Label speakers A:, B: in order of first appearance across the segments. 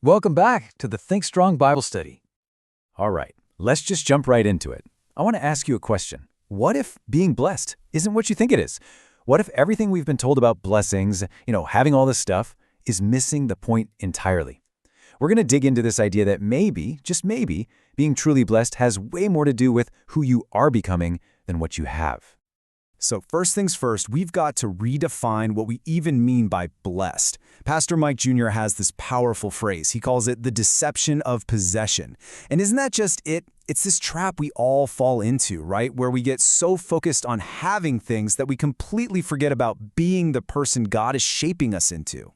A: Welcome back to the Think Strong Bible Study. All right, let's just jump right into it. I want to ask you a question. What if being blessed isn't what you think it is? What if everything we've been told about blessings, having all this stuff, is missing the point entirely? We're going to dig into this idea that maybe, just maybe, being truly blessed has way more to do with who you are becoming than what you have.
B: So first things first, we've got to redefine what we even mean by blessed. Pastor Mike Jr. has this powerful phrase. He calls it the deception of possession. And isn't that just it? It's this trap we all fall into, right? Where we get so focused on having things that we completely forget about being the person God is shaping us into.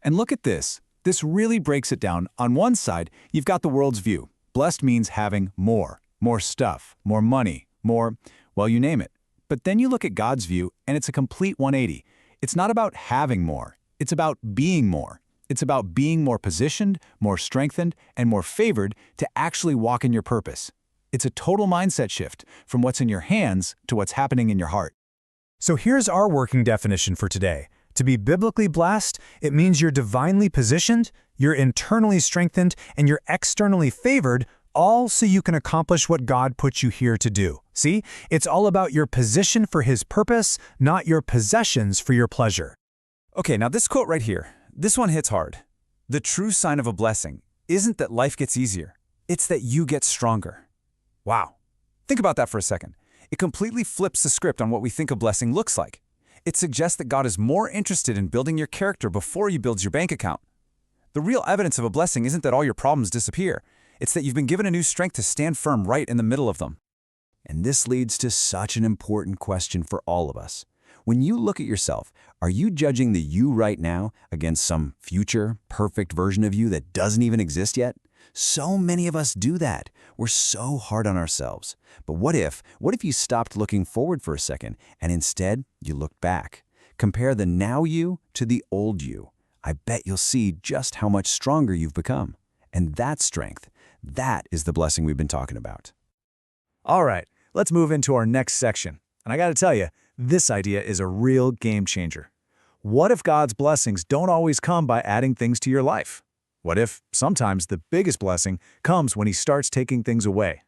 B: And look at this. This really breaks it down. On one side, you've got the world's view. Blessed means having more stuff, more money, more, well, you name it. But then you look at God's view, and it's a complete 180. It's not about having more. It's about being more. It's about being more positioned, more strengthened, and more favored to actually walk in your purpose. It's a total mindset shift from what's in your hands to what's happening in your heart. So here's our working definition for today. To be biblically blessed, it means you're divinely positioned, you're internally strengthened, and you're externally favored, all so you can accomplish what God put you here to do. See, it's all about your position for His purpose, not your possessions for your pleasure. Okay, now this quote right here, this one hits hard. The true sign of a blessing isn't that life gets easier, it's that you get stronger. Wow. Think about that for a second. It completely flips the script on what we think a blessing looks like. It suggests that God is more interested in building your character before He builds your bank account. The real evidence of a blessing isn't that all your problems disappear. It's that you've been given a new strength to stand firm right in the middle of them. And this leads to such an important question for all of us. When you look at yourself, are you judging the you right now against some future, perfect version of you that doesn't even exist yet? So many of us do that. We're so hard on ourselves. But what if you stopped looking forward for a second and instead you looked back? Compare the now you to the old you. I bet you'll see just how much stronger you've become. And that strength, that is the blessing we've been talking about. All right, let's move into our next section. And I got to tell you, this idea is a real game changer. What if God's blessings don't always come by adding things to your life? What if sometimes the biggest blessing comes when He starts taking things away?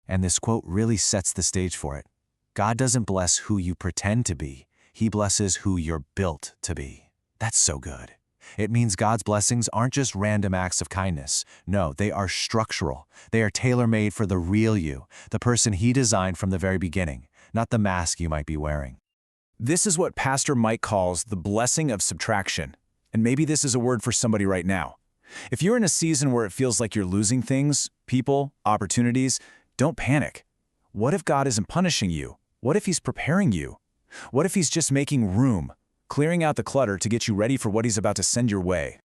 B: And this quote really sets the stage for it. God doesn't bless who you pretend to be. He blesses who you're built to be. That's so good. It means God's blessings aren't just random acts of kindness. No, they are structural. They are tailor-made for the real you, the person He designed from the very beginning, not the mask you might be wearing. This is what Pastor Mike calls the blessing of subtraction. And maybe this is a word for somebody right now. If you're in a season where it feels like you're losing things, people, opportunities, don't panic. What if God isn't punishing you? What if He's preparing you? What if He's just making room, clearing out the clutter to get you ready for what He's about to send your way?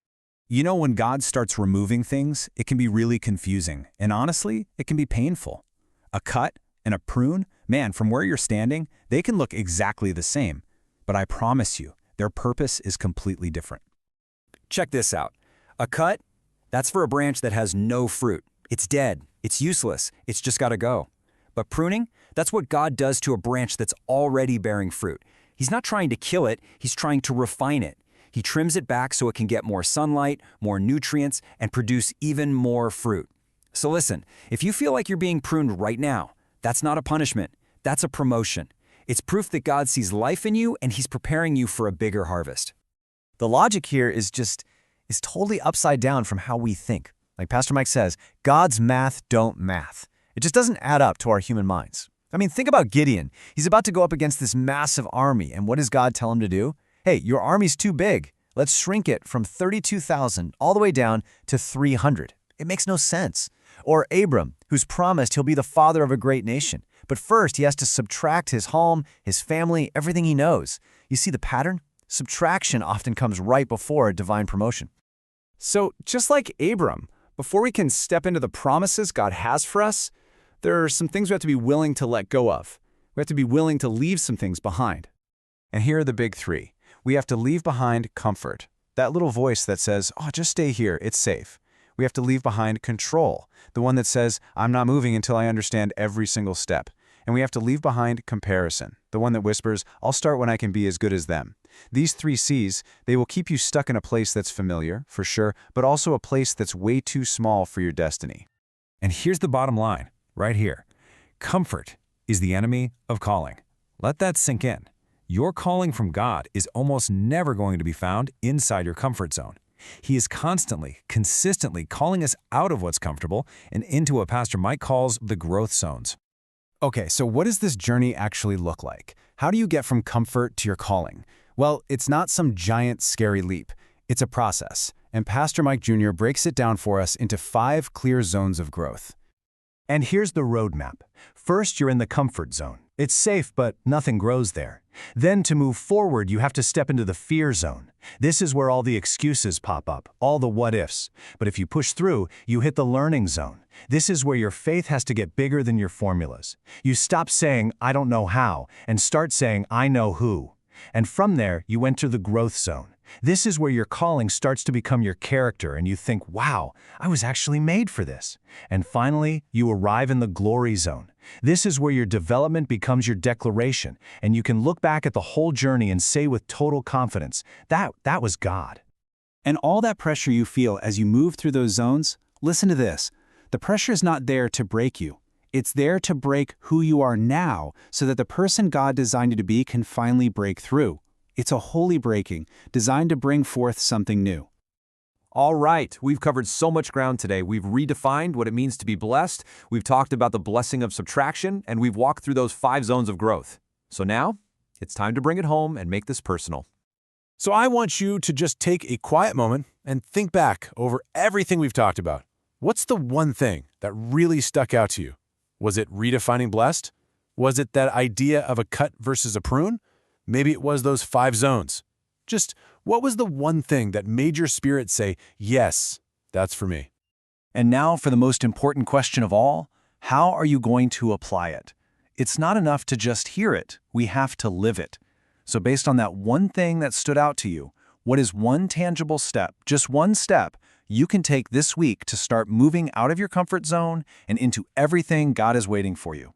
B: You know, when God starts removing things, it can be really confusing. And honestly, it can be painful. A cut and a prune, man, from where you're standing, they can look exactly the same. But I promise you, their purpose is completely different. Check this out. A cut, that's for a branch that has no fruit. It's dead. It's useless. It's just got to go. But pruning, that's what God does to a branch that's already bearing fruit. He's not trying to kill it, He's trying to refine it. He trims it back so it can get more sunlight, more nutrients, and produce even more fruit. So listen, if you feel like you're being pruned right now, that's not a punishment, that's a promotion. It's proof that God sees life in you and He's preparing you for a bigger harvest. The logic here is totally upside down from how we think. Like Pastor Mike says, God's math don't math. It just doesn't add up to our human minds. I mean, think about Gideon. He's about to go up against this massive army, and what does God tell him to do? Hey, your army's too big. Let's shrink it from 32,000 all the way down to 300. It makes no sense. Or Abram, who's promised he'll be the father of a great nation. But first, he has to subtract his home, his family, everything he knows. You see the pattern? Subtraction often comes right before a divine promotion. So, just like Abram, before we can step into the promises God has for us, there are some things we have to be willing to let go of. We have to be willing to leave some things behind. And here are the big three. We have to leave behind comfort. That little voice that says, oh, just stay here, it's safe. We have to leave behind control. The one that says, I'm not moving until I understand every single step. And we have to leave behind comparison, the one that whispers, I'll start when I can be as good as them. These 3 C's, they will keep you stuck in a place that's familiar, for sure, but also a place that's way too small for your destiny. And here's the bottom line, right here. Comfort is the enemy of calling. Let that sink in. Your calling from God is almost never going to be found inside your comfort zone. He is constantly, consistently calling us out of what's comfortable and into what Pastor Mike calls the growth zones. Okay, so what does this journey actually look like? How do you get from comfort to your calling? Well, it's not some giant, scary leap. It's a process, and Pastor Mike Jr. breaks it down for us into 5 clear zones of growth.
C: And here's the roadmap. First, you're in the comfort zone. It's safe, but nothing grows there. Then to move forward, you have to step into the fear zone. This is where all the excuses pop up, all the what-ifs. But if you push through, you hit the learning zone. This is where your faith has to get bigger than your formulas. You stop saying, I don't know how, and start saying, I know who. And from there, you enter the growth zone. This is where your calling starts to become your character and you think, wow, I was actually made for this. And finally, you arrive in the glory zone. This is where your development becomes your declaration, and you can look back at the whole journey and say with total confidence, that was God.
B: And all that pressure you feel as you move through those zones, listen to this. The pressure is not there to break you. It's there to break who you are now so that the person God designed you to be can finally break through. It's a holy breaking, designed to bring forth something new.
A: All right, we've covered so much ground today. We've redefined what it means to be blessed, we've talked about the blessing of subtraction, and we've walked through those 5 zones of growth. So now, it's time to bring it home and make this personal.
D: So I want you to just take a quiet moment and think back over everything we've talked about. What's the one thing that really stuck out to you? Was it redefining blessed? Was it that idea of a cut versus a prune? Maybe it was those 5 zones. Just what was the one thing that made your spirit say, yes, that's for me?
C: And now for the most important question of all, how are you going to apply it? It's not enough to just hear it, we have to live it. So based on that one thing that stood out to you, what is one tangible step, just one step, you can take this week to start moving out of your comfort zone and into everything God is waiting for you?